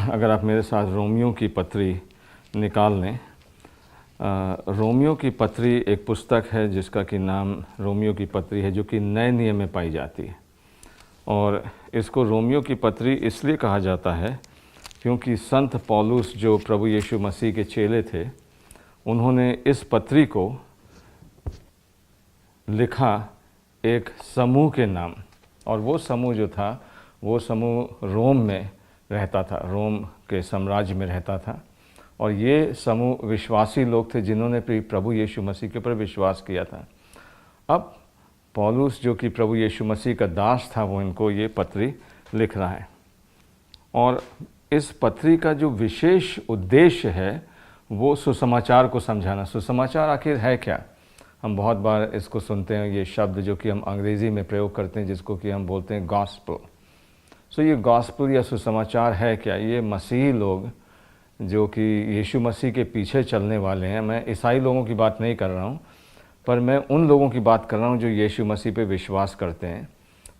अगर आप मेरे साथ रोमियो की पत्री निकाल लें। रोमियो की पत्री एक पुस्तक है जिसका कि नाम रोमियो की पत्री है, जो कि नए नियम में पाई जाती है। और इसको रोमियो की पत्री इसलिए कहा जाता है क्योंकि संत पौलुस जो प्रभु यीशु मसीह के चेले थे, उन्होंने इस पत्री को लिखा एक समूह के नाम। और वो समूह जो था, वो समूह रोम में रहता था, रोम के साम्राज्य में रहता था। और ये समूह विश्वासी लोग थे जिन्होंने प्रभु यीशु मसीह के ऊपर विश्वास किया था। अब पौलुस जो कि प्रभु यीशु मसीह का दास था, वो इनको ये पत्री लिख रहा है। और इस पत्री का जो विशेष उद्देश्य है वो सुसमाचार को समझाना। सुसमाचार आखिर है क्या? हम बहुत बार इसको सुनते हैं, ये शब्द जो कि हम अंग्रेज़ी में प्रयोग करते हैं, जिसको कि हम बोलते हैं गॉस्पेल। सो ये गॉस्पेल या सुसमाचार है क्या? ये मसीही लोग जो कि यीशु मसीह के पीछे चलने वाले हैं, मैं ईसाई लोगों की बात नहीं कर रहा हूँ, पर मैं उन लोगों की बात कर रहा हूँ जो यीशु मसीह पे विश्वास करते हैं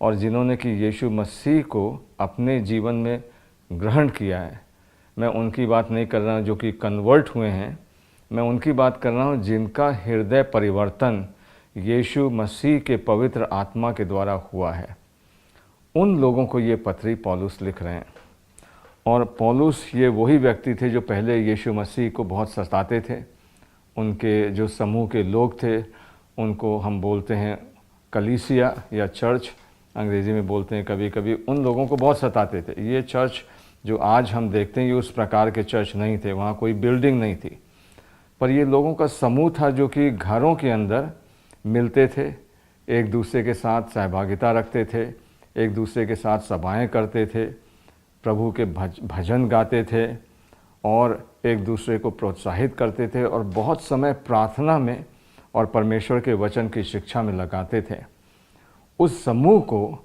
और जिन्होंने कि यीशु मसीह को अपने जीवन में ग्रहण किया है। मैं उनकी बात नहीं कर रहा हूँ जो कि कन्वर्ट हुए हैं, मैं उनकी बात कर रहा हूँ जिनका हृदय परिवर्तन यीशु मसीह के पवित्र आत्मा के द्वारा हुआ है। उन लोगों को ये पत्री पौलुस लिख रहे हैं। और पौलुस ये वही व्यक्ति थे जो पहले यीशु मसीह को बहुत सताते थे। उनके जो समूह के लोग थे, उनको हम बोलते हैं कलीसिया या चर्च, अंग्रेज़ी में बोलते हैं कभी कभी, उन लोगों को बहुत सताते थे। ये चर्च जो आज हम देखते हैं, ये उस प्रकार के चर्च नहीं थे, वहाँ कोई बिल्डिंग नहीं थी, पर ये लोगों का समूह था जो कि घरों के अंदर मिलते थे, एक दूसरे के साथ सहभागिता रखते थे, एक दूसरे के साथ सभाएं करते थे, प्रभु के भजन गाते थे और एक दूसरे को प्रोत्साहित करते थे और बहुत समय प्रार्थना में और परमेश्वर के वचन की शिक्षा में लगाते थे। उस समूह को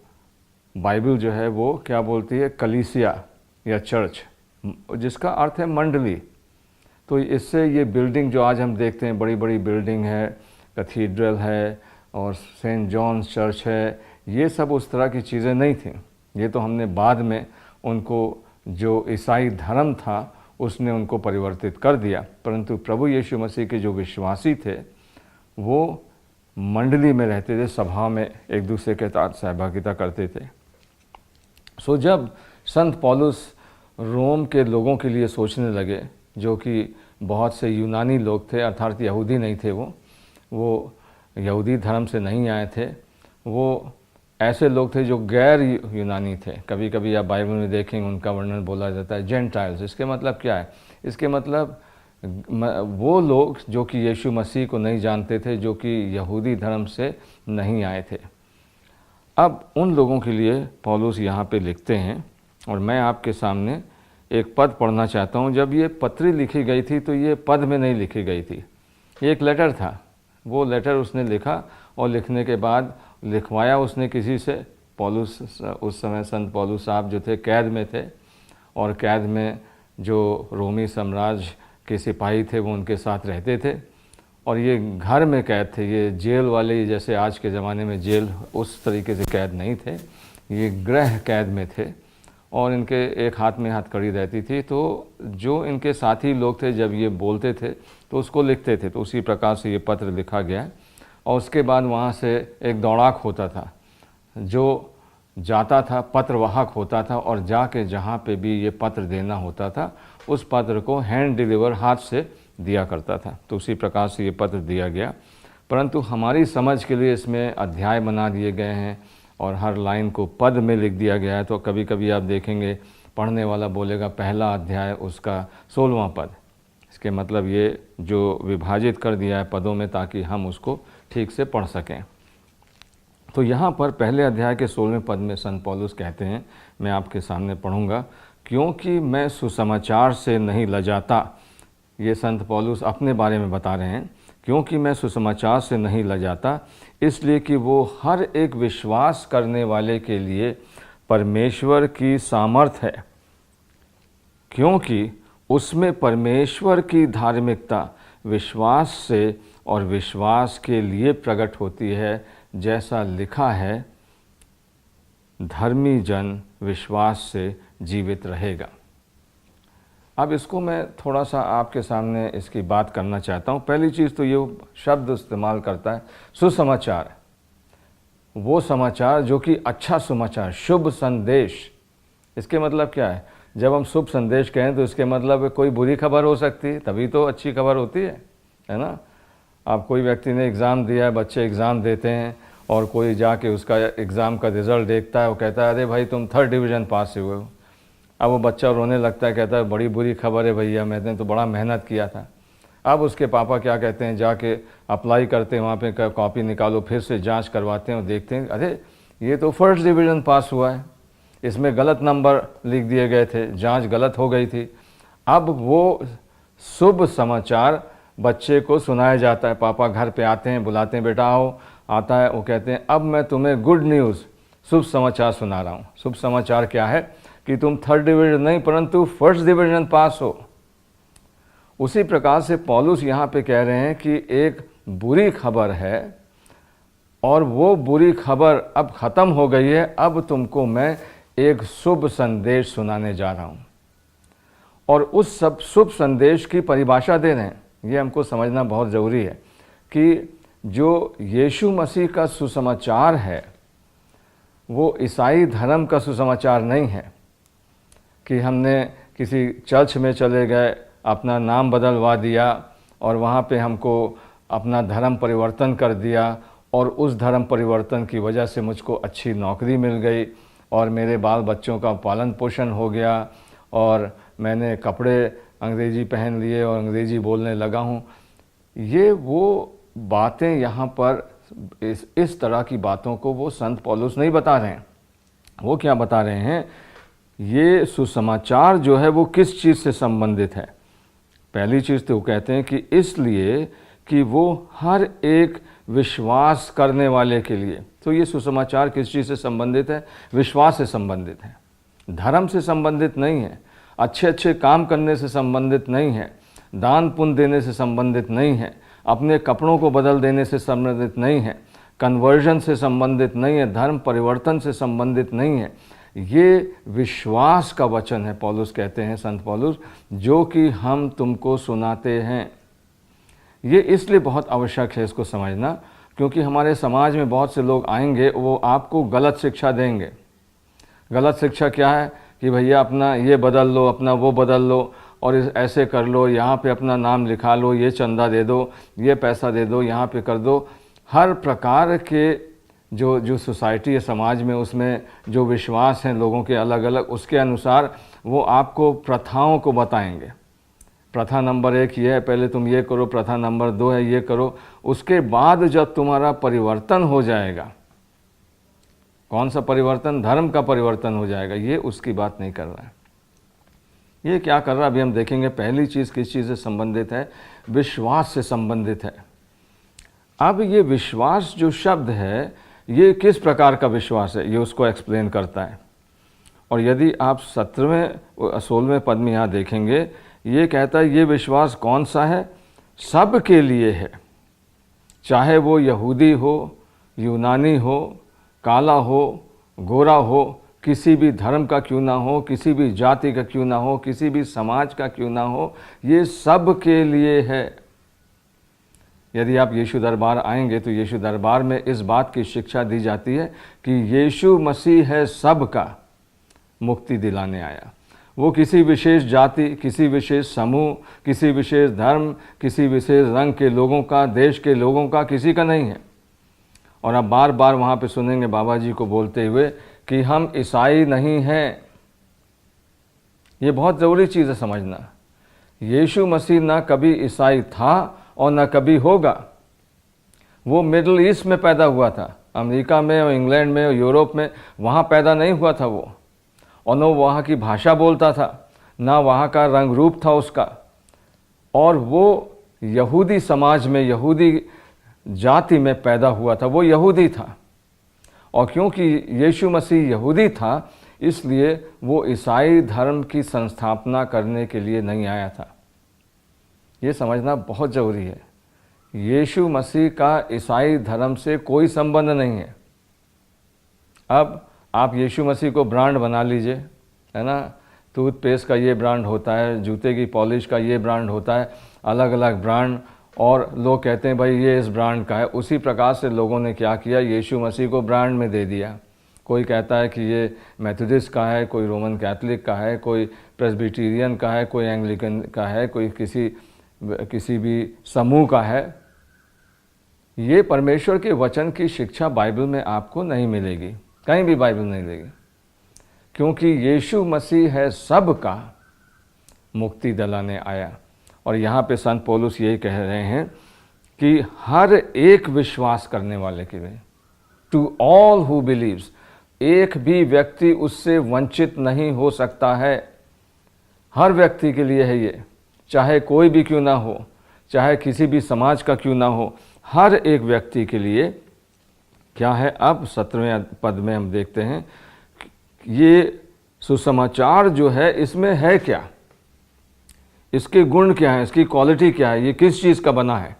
बाइबल जो है वो क्या बोलती है? कलीसिया या चर्च, जिसका अर्थ है मंडली। तो इससे ये बिल्डिंग जो आज हम देखते हैं, बड़ी बड़ी बिल्डिंग है, कैथीड्रल है और सेंट जॉन्स चर्च है, ये सब उस तरह की चीज़ें नहीं थी। ये तो हमने बाद में उनको, जो ईसाई धर्म था उसने उनको परिवर्तित कर दिया, परंतु प्रभु यीशु मसीह के जो विश्वासी थे वो मंडली में रहते थे, सभा में एक दूसरे के साथ सहभागिता करते थे। सो जब संत पौलुस रोम के लोगों के लिए सोचने लगे, जो कि बहुत से यूनानी लोग थे, अर्थात यहूदी नहीं थे, वो यहूदी धर्म से नहीं आए थे, वो ऐसे लोग थे जो गैर यूनानी थे। कभी कभी आप बाइबल में देखेंगे उनका वर्णन बोला जाता है जेंटाइल्स। इसके मतलब क्या है? इसके मतलब वो लोग जो कि यीशु मसीह को नहीं जानते थे, जो कि यहूदी धर्म से नहीं आए थे। अब उन लोगों के लिए पौलुस यहाँ पे लिखते हैं और मैं आपके सामने एक पद पढ़ना चाहता हूँ। जब ये पत्री लिखी गई थी तो ये पद में नहीं लिखी गई थी, ये एक लेटर था। वो लेटर उसने लिखा और लिखने के बाद लिखवाया उसने किसी से। पौलुस, उस समय संत पौलुस साहब जो थे कैद में थे और कैद में जो रोमी साम्राज्य के सिपाही थे वो उनके साथ रहते थे और ये घर में कैद थे। ये जेल वाले, जैसे आज के ज़माने में जेल, उस तरीके से कैद नहीं थे, ये गृह कैद में थे और इनके एक हाथ में हथकड़ी रहती थी। तो जो इनके साथी लोग थे जब ये बोलते थे तो उसको लिखते थे। तो उसी प्रकार से ये पत्र लिखा गया और उसके बाद वहाँ से एक दौड़ाक होता था जो जाता था, पत्रवाहक होता था और जाके जहाँ पे भी ये पत्र देना होता था उस पत्र को हैंड डिलीवर, हाथ से दिया करता था। तो उसी प्रकार से ये पत्र दिया गया, परंतु हमारी समझ के लिए इसमें अध्याय बना दिए गए हैं और हर लाइन को पद में लिख दिया गया है। तो कभी कभी आप देखेंगे पढ़ने वाला बोलेगा पहला अध्याय उसका 16वां पद। इसके मतलब ये जो विभाजित कर दिया है पदों में ताकि हम उसको ठीक से पढ़ सकें। तो यहाँ पर पहले अध्याय के 16वें पद में संत पौलुस कहते हैं, मैं आपके सामने पढ़ूंगा, क्योंकि मैं सुसमाचार से नहीं लजाता। ये संत पौलुस अपने बारे में बता रहे हैं, क्योंकि मैं सुसमाचार से नहीं लजाता, इसलिए कि वो हर एक विश्वास करने वाले के लिए परमेश्वर की सामर्थ है, क्योंकि उसमें परमेश्वर की धार्मिकता विश्वास से और विश्वास के लिए प्रकट होती है, जैसा लिखा है, धर्मी जन विश्वास से जीवित रहेगा। अब इसको मैं थोड़ा सा आपके सामने इसकी बात करना चाहता हूँ। पहली चीज़ तो ये शब्द इस्तेमाल करता है सुसमाचार, वो समाचार जो कि अच्छा समाचार, शुभ संदेश। इसके मतलब क्या है? जब हम शुभ संदेश कहें तो इसके मतलब कोई बुरी खबर हो सकती है, तभी तो अच्छी खबर होती है ना। अब कोई व्यक्ति ने एग्ज़ाम दिया है, बच्चे एग्ज़ाम देते हैं और कोई जाके उसका एग्ज़ाम का रिज़ल्ट देखता है, वो कहता है अरे भाई तुम 3rd डिवीज़न पास हुए हो। अब वो बच्चा रोने लगता है, कहता है बड़ी बुरी खबर है भैया, मैंने तो बड़ा मेहनत किया था। अब उसके पापा क्या कहते हैं, जाके अप्लाई करते हैं, वहाँ पे कॉपी निकालो, फिर से जांच करवाते हैं और देखते हैं अरे ये तो 1st डिवीज़न पास हुआ है, इसमें गलत नंबर लिख दिए गए थे, जांच गलत हो गई थी। अब वो शुभ समाचार बच्चे को सुनाया जाता है, पापा घर पे आते हैं, बुलाते हैं, बेटा आओ, आता है, वो कहते हैं अब मैं तुम्हें गुड न्यूज़, शुभ समाचार सुना रहा हूँ। शुभ समाचार क्या है कि तुम 3rd डिवीज़न नहीं परंतु 1st डिवीज़न पास हो। उसी प्रकार से पौलुस यहाँ पे कह रहे हैं कि एक बुरी खबर है और वो बुरी खबर अब ख़त्म हो गई है, अब तुमको मैं एक शुभ संदेश सुनाने जा रहा हूँ। और उस सब शुभ संदेश की परिभाषा दे रहे हैं। ये हमको समझना बहुत ज़रूरी है कि जो यीशु मसीह का सुसमाचार है वो ईसाई धर्म का सुसमाचार नहीं है कि हमने किसी चर्च में चले गए, अपना नाम बदलवा दिया और वहाँ पे हमको अपना धर्म परिवर्तन कर दिया और उस धर्म परिवर्तन की वजह से मुझको अच्छी नौकरी मिल गई और मेरे बाल बच्चों का पालन पोषण हो गया और मैंने कपड़े अंग्रेज़ी पहन लिए और अंग्रेज़ी बोलने लगा हूँ। ये वो बातें यहाँ पर इस तरह की बातों को वो संत पौलुस नहीं बता रहे हैं। वो क्या बता रहे हैं, ये सुसमाचार जो है वो किस चीज़ से संबंधित है। पहली चीज़ तो वो कहते हैं कि इसलिए कि वो हर एक विश्वास करने वाले के लिए। तो ये सुसमाचार किस चीज़ से संबंधित है? विश्वास से संबंधित है, धर्म से संबंधित नहीं है, अच्छे अच्छे काम करने से संबंधित नहीं है, दान पुण्य देने से संबंधित नहीं है, अपने कपड़ों को बदल देने से संबंधित नहीं है, कन्वर्जन से संबंधित नहीं है, धर्म परिवर्तन से संबंधित नहीं है। ये विश्वास का वचन है, पौलुस कहते हैं, संत पौलुस, जो कि हम तुमको सुनाते हैं। ये इसलिए बहुत आवश्यक है इसको समझना क्योंकि हमारे समाज में बहुत से लोग आएंगे, वो आपको गलत शिक्षा देंगे। गलत शिक्षा क्या है कि भैया अपना ये बदल लो, अपना वो बदल लो और ऐसे कर लो, यहाँ पे अपना नाम लिखा लो, ये चंदा दे दो, ये पैसा दे दो, यहाँ पे कर दो। हर प्रकार के जो सोसाइटी है, समाज में, उसमें जो विश्वास हैं लोगों के अलग अलग, उसके अनुसार वो आपको प्रथाओं को बताएंगे। प्रथा नंबर 1 ये है, पहले तुम ये करो, प्रथा नंबर 2 है ये करो। उसके बाद जब तुम्हारा परिवर्तन हो जाएगा, कौन सा परिवर्तन? धर्म का परिवर्तन हो जाएगा, ये उसकी बात नहीं कर रहा है। ये क्या कर रहा है अभी हम देखेंगे। पहली चीज़ किस चीज़ से संबंधित है? विश्वास से संबंधित है। अब ये विश्वास जो शब्द है, ये किस प्रकार का विश्वास है, ये उसको एक्सप्लेन करता है। और यदि आप 17वें 16वें पद में यहाँ देखेंगे, ये कहता है ये विश्वास कौन सा है? सब के लिए है, चाहे वो यहूदी हो, यूनानी हो, काला हो, गोरा हो, किसी भी धर्म का क्यों ना हो, किसी भी जाति का क्यों ना हो, किसी भी समाज का क्यों ना हो, ये सब के लिए है। यदि आप यीशु दरबार आएंगे तो यीशु दरबार में इस बात की शिक्षा दी जाती है कि यीशु मसीह है सबका मुक्ति दिलाने आया। वो किसी विशेष जाति, किसी विशेष समूह, किसी विशेष धर्म, किसी विशेष रंग के लोगों का, देश के लोगों का, किसी का नहीं है। और आप बार बार वहाँ पे सुनेंगे बाबा जी को बोलते हुए कि हम ईसाई नहीं हैं। ये बहुत ज़रूरी चीज़ है समझना। यीशु मसीह ना कभी ईसाई था और ना कभी होगा। वो मिडिल ईस्ट में पैदा हुआ था, अमेरिका में और इंग्लैंड में और यूरोप में, वहाँ पैदा नहीं हुआ था वो। और न वहाँ की भाषा बोलता था, ना वहाँ का रंग रूप था उसका। और वो यहूदी समाज में, यहूदी जाति में पैदा हुआ था, वो यहूदी था। और क्योंकि यीशु मसीह यहूदी था, इसलिए वो ईसाई धर्म की संस्थापना करने के लिए नहीं आया था। ये समझना बहुत ज़रूरी है। यीशु मसीह का ईसाई धर्म से कोई संबंध नहीं है। अब आप यीशु मसीह को ब्रांड बना लीजिए, है ना, टूथपेस्ट का ये ब्रांड होता है, जूते की पॉलिश का ये ब्रांड होता है, अलग अलग ब्रांड, और लोग कहते हैं भाई ये इस ब्रांड का है। उसी प्रकार से लोगों ने क्या किया, यीशु मसीह को ब्रांड में दे दिया। कोई कहता है कि ये मेथोडिस्ट का है, कोई रोमन कैथलिक का है, कोई प्रेस्बिटेरियन का है, कोई एंग्लिकन का है, कोई किसी भी समूह का है। ये परमेश्वर के वचन की शिक्षा बाइबल में आपको नहीं मिलेगी, कहीं भी बाइबल नहीं मिलेगी, क्योंकि यीशु मसीह है सबका मुक्ति दिलाने आया। और यहाँ पे संत पौलुस यही कह रहे हैं कि हर एक विश्वास करने वाले के लिए, टू ऑल हु बिलीव्स, एक भी व्यक्ति उससे वंचित नहीं हो सकता है। हर व्यक्ति के लिए है ये, चाहे कोई भी क्यों ना हो, चाहे किसी भी समाज का क्यों ना हो, हर एक व्यक्ति के लिए क्या है। अब 17वें पद में हम देखते हैं ये सुसमाचार जो है इसमें है क्या, इसके गुण क्या है, इसकी क्वालिटी क्या है, ये किस चीज़ का बना है।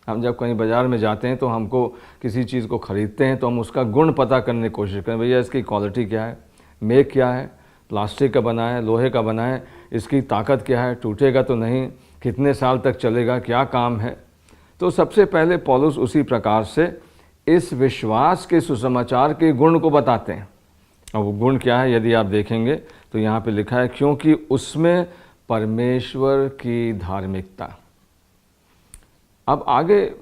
हम जब कहीं बाज़ार में जाते हैं तो हमको किसी चीज़ को ख़रीदते हैं तो हम उसका गुण पता करने की कोशिश करें, भैया इसकी क्वालिटी क्या है, मेक क्या है, प्लास्टिक का बना है, लोहे का बना है, इसकी ताकत क्या है, टूटेगा तो नहीं, कितने साल तक चलेगा, क्या काम है। तो सबसे पहले पौलुस उसी प्रकार से इस विश्वास के सुसमाचार के गुण को बताते हैं। और वो गुण क्या है, यदि आप देखेंगे तो यहाँ पे लिखा है क्योंकि उसमें परमेश्वर की धार्मिकता। अब आगे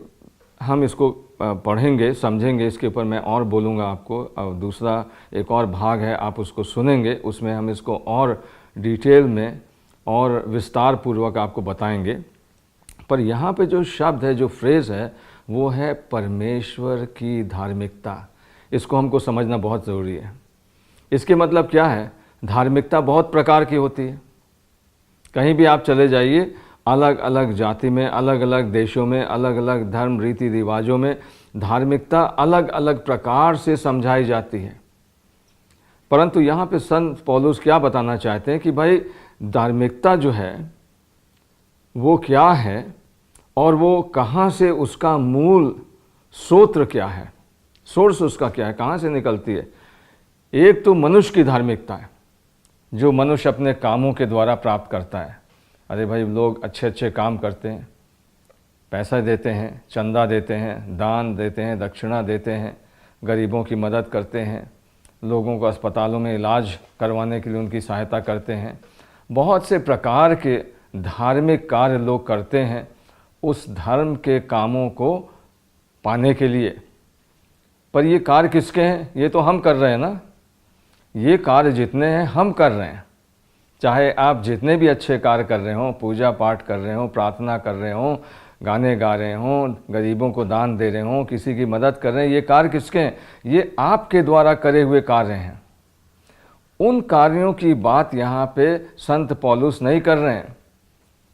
हम इसको पढ़ेंगे, समझेंगे, इसके ऊपर मैं और बोलूँगा आपको। और दूसरा एक और भाग है, आप उसको सुनेंगे, उसमें हम इसको और डिटेल में और विस्तार पूर्वक आपको बताएंगे। पर यहाँ पे जो शब्द है, जो फ्रेज़ है, वो है परमेश्वर की धार्मिकता। इसको हमको समझना बहुत ज़रूरी है। इसके मतलब क्या है, धार्मिकता बहुत प्रकार की होती है। कहीं भी आप चले जाइए, अलग अलग जाति में, अलग अलग देशों में, अलग अलग धर्म रीति रिवाजों में धार्मिकता अलग अलग प्रकार से समझाई जाती है। परंतु यहाँ पे संत पौलुस क्या बताना चाहते हैं कि भाई धार्मिकता जो है वो क्या है और वो कहाँ से, उसका मूल स्रोत क्या है, सोर्स उसका क्या है, कहाँ से निकलती है। एक तो मनुष्य की धार्मिकता है जो मनुष्य अपने कामों के द्वारा प्राप्त करता है। अरे भाई लोग अच्छे अच्छे काम करते हैं, पैसा देते हैं, चंदा देते हैं, दान देते हैं, दक्षिणा देते हैं, गरीबों की मदद करते हैं, लोगों को अस्पतालों में इलाज करवाने के लिए उनकी सहायता करते हैं। बहुत से प्रकार के धार्मिक कार्य लोग करते हैं उस धर्म के कामों को पाने के लिए। पर ये कार्य किसके हैं, ये तो हम कर रहे हैं ना। ये कार्य जितने हैं हम कर रहे हैं। चाहे आप जितने भी अच्छे कार्य कर रहे हों, पूजा पाठ कर रहे हों, प्रार्थना कर रहे हों, गाने गा रहे हों, गरीबों को दान दे रहे हों, किसी की मदद कर रहे हैं, ये कार्य किसके हैं, ये आपके द्वारा करे हुए कार्य हैं। उन कार्यों की बात यहाँ पे संत पौलुस नहीं कर रहे हैं।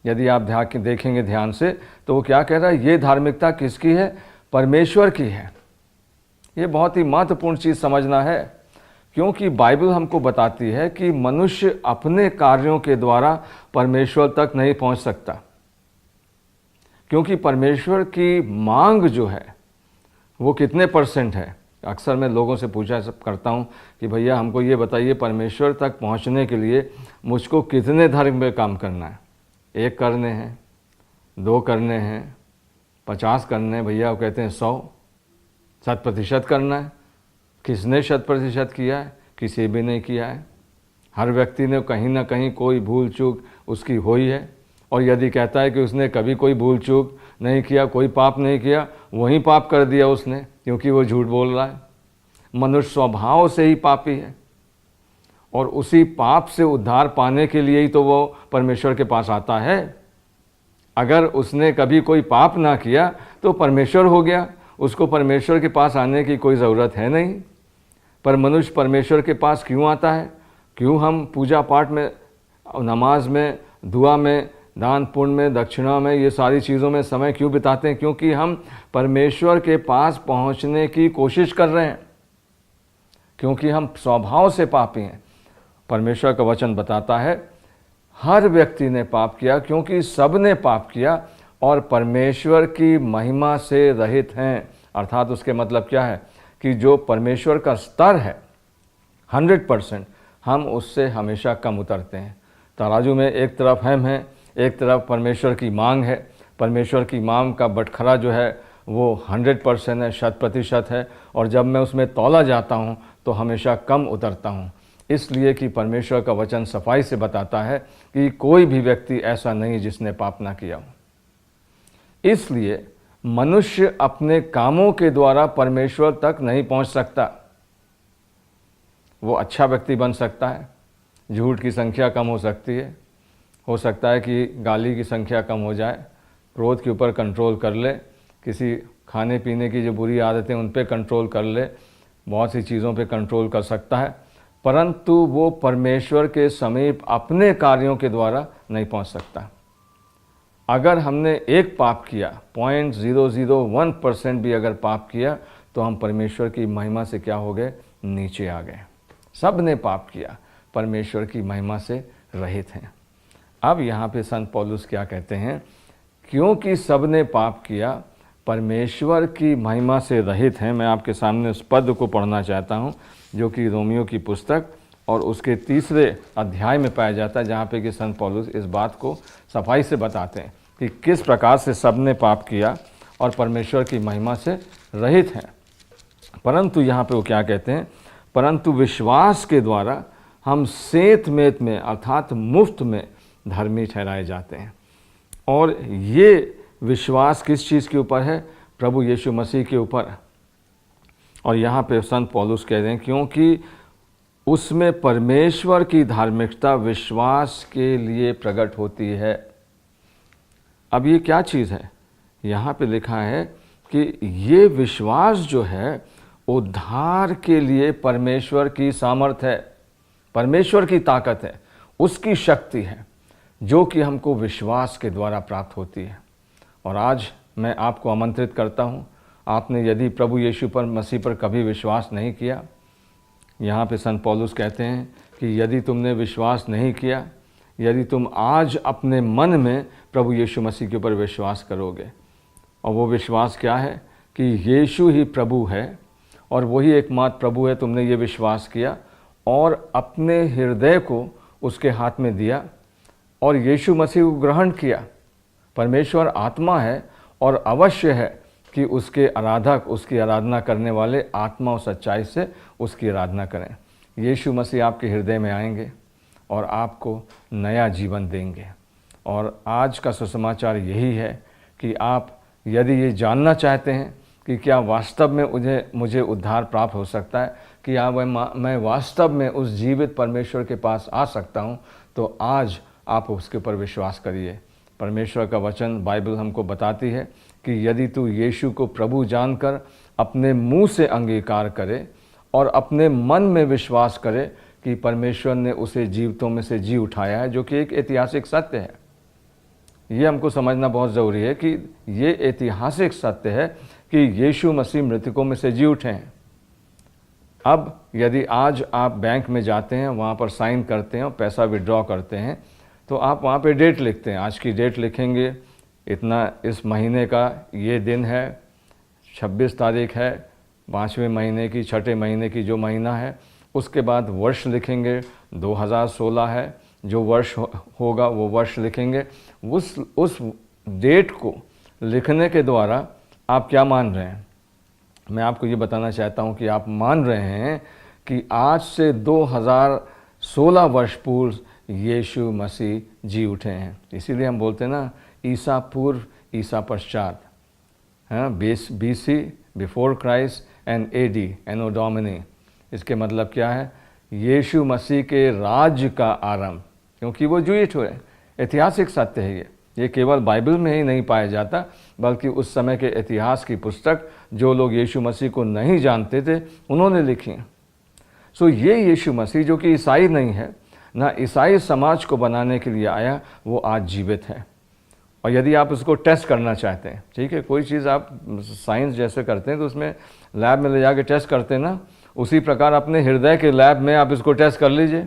यदि आप देखेंगे ध्यान से तो वो क्या कह रहा है, ये धार्मिकता किसकी है, परमेश्वर की है। ये बहुत ही महत्वपूर्ण चीज़ समझना है, क्योंकि बाइबल हमको बताती है कि मनुष्य अपने कार्यों के द्वारा परमेश्वर तक नहीं पहुंच सकता, क्योंकि परमेश्वर की मांग जो है वो कितने परसेंट है। अक्सर मैं लोगों से पूछा करता हूं कि भैया हमको ये बताइए, परमेश्वर तक पहुंचने के लिए मुझको कितने धर्म में काम करना है। 1 करने हैं, 2 करने हैं, 50 करने हैं। भैया वो कहते हैं 100% करना है। किसने 100% किया है, किसी भी नहीं किया है। हर व्यक्ति ने कहीं ना कहीं कोई भूल चूक उसकी हुई है। और यदि कहता है कि उसने कभी कोई भूल चूक नहीं किया, कोई पाप नहीं किया, वही पाप कर दिया उसने, क्योंकि वो झूठ बोल रहा है। मनुष्य स्वभाव से ही पापी है और उसी पाप से उद्धार पाने के लिए ही तो वो परमेश्वर के पास आता है। अगर उसने कभी कोई पाप ना किया तो परमेश्वर हो गया, उसको परमेश्वर के पास आने की कोई ज़रूरत है नहीं। पर मनुष्य परमेश्वर के पास क्यों आता है, क्यों हम पूजा पाठ में, नमाज में, दुआ में, दान पुण्य में, दक्षिणा में, ये सारी चीज़ों में समय क्यों बिताते हैं, क्योंकि हम परमेश्वर के पास पहुंचने की कोशिश कर रहे हैं, क्योंकि हम स्वभाव से पापी हैं। परमेश्वर का वचन बताता है हर व्यक्ति ने पाप किया, क्योंकि सब ने पाप किया और परमेश्वर की महिमा से रहित हैं। अर्थात उसके मतलब क्या है कि जो परमेश्वर का स्तर है 100%, हम उससे हमेशा कम उतरते हैं। तराजू में एक तरफ हम हैं, एक तरफ परमेश्वर की मांग है। परमेश्वर की मांग का बटखरा जो है वो 100% है, 100% है, और जब मैं उसमें तौला जाता हूँ तो हमेशा कम उतरता हूँ। इसलिए कि परमेश्वर का वचन सफाई से बताता है कि कोई भी व्यक्ति ऐसा नहीं जिसने पाप ना किया हो। इसलिए मनुष्य अपने कामों के द्वारा परमेश्वर तक नहीं पहुंच सकता। वो अच्छा व्यक्ति बन सकता है, झूठ की संख्या कम हो सकती है, हो सकता है कि गाली की संख्या कम हो जाए, क्रोध के ऊपर कंट्रोल कर ले, किसी खाने पीने की जो बुरी आदतें उन पे कंट्रोल कर ले, बहुत सी चीज़ों पे कंट्रोल कर सकता है, परंतु वो परमेश्वर के समीप अपने कार्यों के द्वारा नहीं पहुंच सकता। अगर हमने एक पाप किया, 0.001% भी अगर पाप किया, तो हम परमेश्वर की महिमा से क्या हो गए? नीचे आ गए। सब ने पाप किया, परमेश्वर की महिमा से रहित हैं। अब यहाँ पे संत पौलुस क्या कहते हैं? क्योंकि सब ने पाप किया, परमेश्वर की महिमा से रहित हैं। मैं आपके सामने उस पद को पढ़ना चाहता हूँ जो कि रोमियो की पुस्तक और उसके 3 अध्याय में पाया जाता है, जहाँ पे कि संत पौलुस इस बात को सफाई से बताते हैं कि किस प्रकार से सब ने पाप किया और परमेश्वर की महिमा से रहित हैं। परंतु यहाँ पे वो क्या कहते हैं? परंतु विश्वास के द्वारा हम सेंत मेत में अर्थात मुफ्त में धर्मी ठहराए जाते हैं। और ये विश्वास किस चीज़ के ऊपर है? प्रभु यीशु मसीह के ऊपर। और यहाँ पे संत पौलुस कह रहे हैं क्योंकि उसमें परमेश्वर की धार्मिकता विश्वास के लिए प्रकट होती है। अब ये क्या चीज़ है? यहाँ पे लिखा है कि ये विश्वास जो है उद्धार के लिए परमेश्वर की सामर्थ है, परमेश्वर की ताकत है, उसकी शक्ति है, जो कि हमको विश्वास के द्वारा प्राप्त होती है। और आज मैं आपको आमंत्रित करता हूँ, आपने यदि प्रभु यीशु पर मसीह पर कभी विश्वास नहीं किया, यहाँ पे संत पौलुस कहते हैं कि यदि तुमने विश्वास नहीं किया, यदि तुम आज अपने मन में प्रभु यीशु मसीह के ऊपर विश्वास करोगे, और वो विश्वास क्या है कि यीशु ही प्रभु है और वही एकमात्र प्रभु है, तुमने ये विश्वास किया और अपने हृदय को उसके हाथ में दिया और यीशु मसीह को ग्रहण किया। परमेश्वर आत्मा है और अवश्य है कि उसके आराधक, उसकी आराधना करने वाले आत्मा और सच्चाई से उसकी आराधना करें। यीशु मसीह आपके हृदय में आएंगे और आपको नया जीवन देंगे। और आज का सुसमाचार यही है कि आप यदि ये जानना चाहते हैं कि क्या वास्तव में मुझे उद्धार प्राप्त हो सकता है, कि मैं वास्तव में उस जीवित परमेश्वर के पास आ सकता हूँ, तो आज आप उसके ऊपर विश्वास करिए। परमेश्वर का वचन बाइबल हमको बताती है कि यदि तू यीशु को प्रभु जानकर अपने मुंह से अंगीकार करे और अपने मन में विश्वास करे कि परमेश्वर ने उसे जीवितों में से जी उठाया है, जो कि एक ऐतिहासिक सत्य है। ये हमको समझना बहुत ज़रूरी है कि ये ऐतिहासिक सत्य है कि यीशु मसीह मृतकों में से जी उठे हैं। अब यदि आज आप बैंक में जाते हैं, वहाँ पर साइन करते हैं और पैसा विड्रॉ करते हैं, तो आप वहाँ पे डेट लिखते हैं, आज की डेट लिखेंगे, इतना इस महीने का ये दिन है, 26 तारीख है 5वें महीने की, 6ठे महीने की जो महीना है, उसके बाद वर्ष लिखेंगे, 2016 है, जो वर्ष होगा वो वर्ष लिखेंगे। उस डेट को लिखने के द्वारा आप क्या मान रहे हैं? मैं आपको ये बताना चाहता हूँ कि आप मान रहे हैं कि आज से 2016 वर्ष पूर्व यीशु मसीह जी उठे हैं। इसीलिए हम बोलते हैं ना, ईसा पूर्व ईसा पश्चात, हाँ, BC before Christ and AD anno domini. इसके मतलब क्या है? यीशु मसीह के राज्य का आरंभ, क्योंकि वो जीवित हुए। ऐतिहासिक सत्य है ये केवल बाइबल में ही नहीं पाया जाता, बल्कि उस समय के इतिहास की पुस्तक जो लोग यीशु मसीह को नहीं जानते थे उन्होंने लिखी। सो ये यीशु मसीह जो कि ईसाई नहीं है, ना ईसाई समाज को बनाने के लिए आया, वो आज जीवित है। और यदि आप उसको टेस्ट करना चाहते हैं, ठीक है, कोई चीज़ आप साइंस जैसे करते हैं तो उसमें लैब में ले जाके टेस्ट करते हैं ना, उसी प्रकार अपने हृदय के लैब में आप इसको टेस्ट कर लीजिए।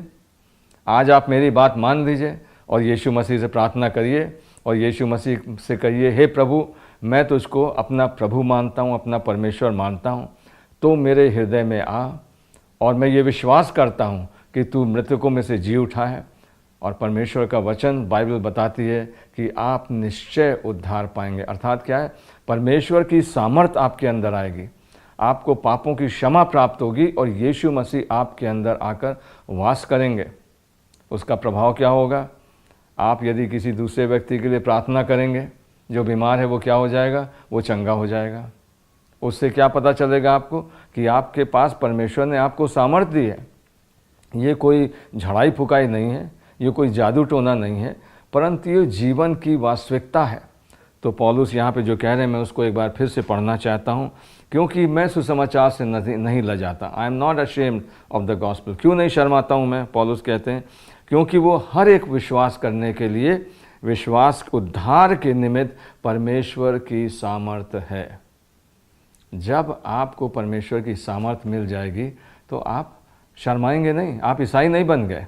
आज आप मेरी बात मान लीजिए और यीशु मसीह से प्रार्थना करिए और यीशु मसीह से कहिए, हे प्रभु, मैं तुझको अपना प्रभु मानता हूँ, अपना परमेश्वर मानता हूँ, तो मेरे हृदय में आ और मैं ये विश्वास करता हूँ कि तू मृतकों में से जी उठा है और परमेश्वर का वचन बाइबल बताती है कि आप निश्चय उद्धार पाएंगे। अर्थात क्या है, परमेश्वर की सामर्थ आपके अंदर आएगी, आपको पापों की क्षमा प्राप्त होगी और यीशु मसीह आपके अंदर आकर वास करेंगे। उसका प्रभाव क्या होगा, आप यदि किसी दूसरे व्यक्ति के लिए प्रार्थना करेंगे, जो बीमार है वो क्या हो जाएगा, वो चंगा हो जाएगा। उससे क्या पता चलेगा आपको कि आपके पास परमेश्वर ने आपको सामर्थ दी है। ये कोई झड़ाई फुकाई नहीं है, ये कोई जादू टोना नहीं है, परंतु ये जीवन की वास्तविकता है। तो पौलुस यहाँ पे जो कह रहे हैं, मैं उसको एक बार फिर से पढ़ना चाहता हूँ, क्योंकि मैं सुसमाचार से नहीं लजाता। I am not ashamed of the gospel. क्यों नहीं शर्माता हूँ मैं, पौलुस कहते हैं, क्योंकि वो हर एक विश्वास करने के लिए विश्वास उद्धार के निमित्त परमेश्वर की सामर्थ है। जब आपको परमेश्वर की सामर्थ मिल जाएगी तो आप शर्माएंगे नहीं, आप ईसाई नहीं बन गए।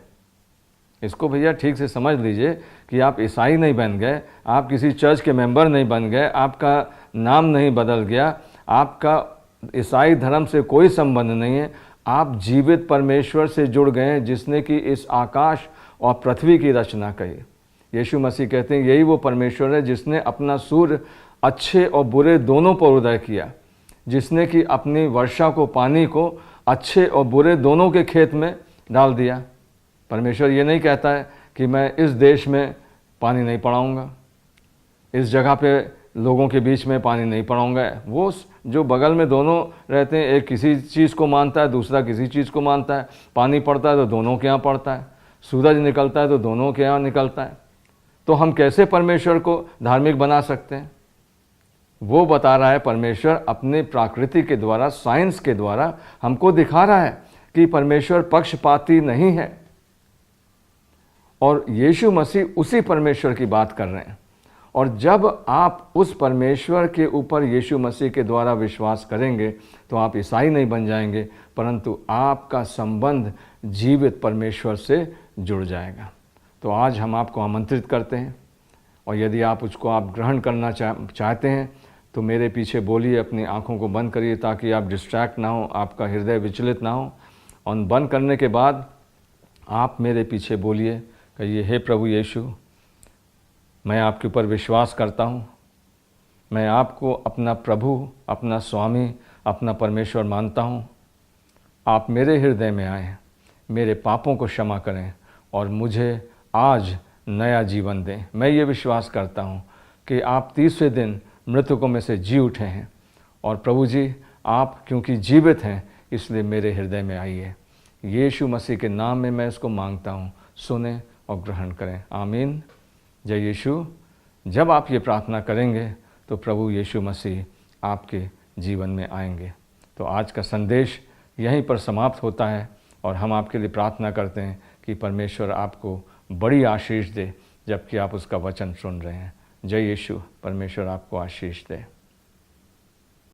इसको भैया ठीक से समझ लीजिए कि आप ईसाई नहीं बन गए, आप किसी चर्च के मेंबर नहीं बन गए, आपका नाम नहीं बदल गया, आपका ईसाई धर्म से कोई संबंध नहीं है। आप जीवित परमेश्वर से जुड़ गए हैं, जिसने कि इस आकाश और पृथ्वी की रचना कही। यीशु मसीह कहते हैं यही वो परमेश्वर है जिसने अपना सूर्य अच्छे और बुरे दोनों पर उदय किया, जिसने कि अपनी वर्षा को, पानी को अच्छे और बुरे दोनों के खेत में डाल दिया। परमेश्वर ये नहीं कहता है कि मैं इस देश में पानी नहीं पड़ाऊँगा, इस जगह पे लोगों के बीच में पानी नहीं पड़ाऊँगा। वो जो बगल में दोनों रहते हैं, एक किसी चीज़ को मानता है, दूसरा किसी चीज़ को मानता है। पानी पड़ता है तो दोनों के यहाँ पड़ता है, सूरज निकलता है तो दोनों के यहाँ निकलता है। तो हम कैसे परमेश्वर को धार्मिक बना सकते हैं? वो बता रहा है, परमेश्वर अपने प्रकृति के द्वारा, साइंस के द्वारा हमको दिखा रहा है कि परमेश्वर पक्षपाती नहीं है। और यीशु मसीह उसी परमेश्वर की बात कर रहे हैं। और जब आप उस परमेश्वर के ऊपर यीशु मसीह के द्वारा विश्वास करेंगे तो आप ईसाई नहीं बन जाएंगे, परंतु आपका संबंध जीवित परमेश्वर से जुड़ जाएगा। तो आज हम आपको आमंत्रित करते हैं, और यदि आप उसको आप ग्रहण करना चाहते हैं तो मेरे पीछे बोलिए, अपनी आँखों को बंद करिए ताकि आप डिस्ट्रैक्ट ना हो, आपका हृदय विचलित ना हो। और बंद करने के बाद आप मेरे पीछे बोलिए, कहिए, हे प्रभु यीशु, मैं आपके ऊपर विश्वास करता हूँ, मैं आपको अपना प्रभु, अपना स्वामी, अपना परमेश्वर मानता हूँ। आप मेरे हृदय में आएँ, मेरे पापों को क्षमा करें और मुझे आज नया जीवन दें। मैं ये विश्वास करता हूँ कि आप तीसरे दिन मृतकों में से जी उठे हैं, और प्रभु जी, आप क्योंकि जीवित हैं इसलिए मेरे हृदय में आइए। यीशु मसीह के नाम में मैं इसको मांगता हूँ, सुने और ग्रहण करें। आमीन। जय यीशु। जब आप ये प्रार्थना करेंगे तो प्रभु यीशु मसीह आपके जीवन में आएंगे। तो आज का संदेश यहीं पर समाप्त होता है, और हम आपके लिए प्रार्थना करते हैं कि परमेश्वर आपको बड़ी आशीष दे जबकि आप उसका वचन सुन रहे हैं। जय यीशु। परमेश्वर आपको आशीष दे।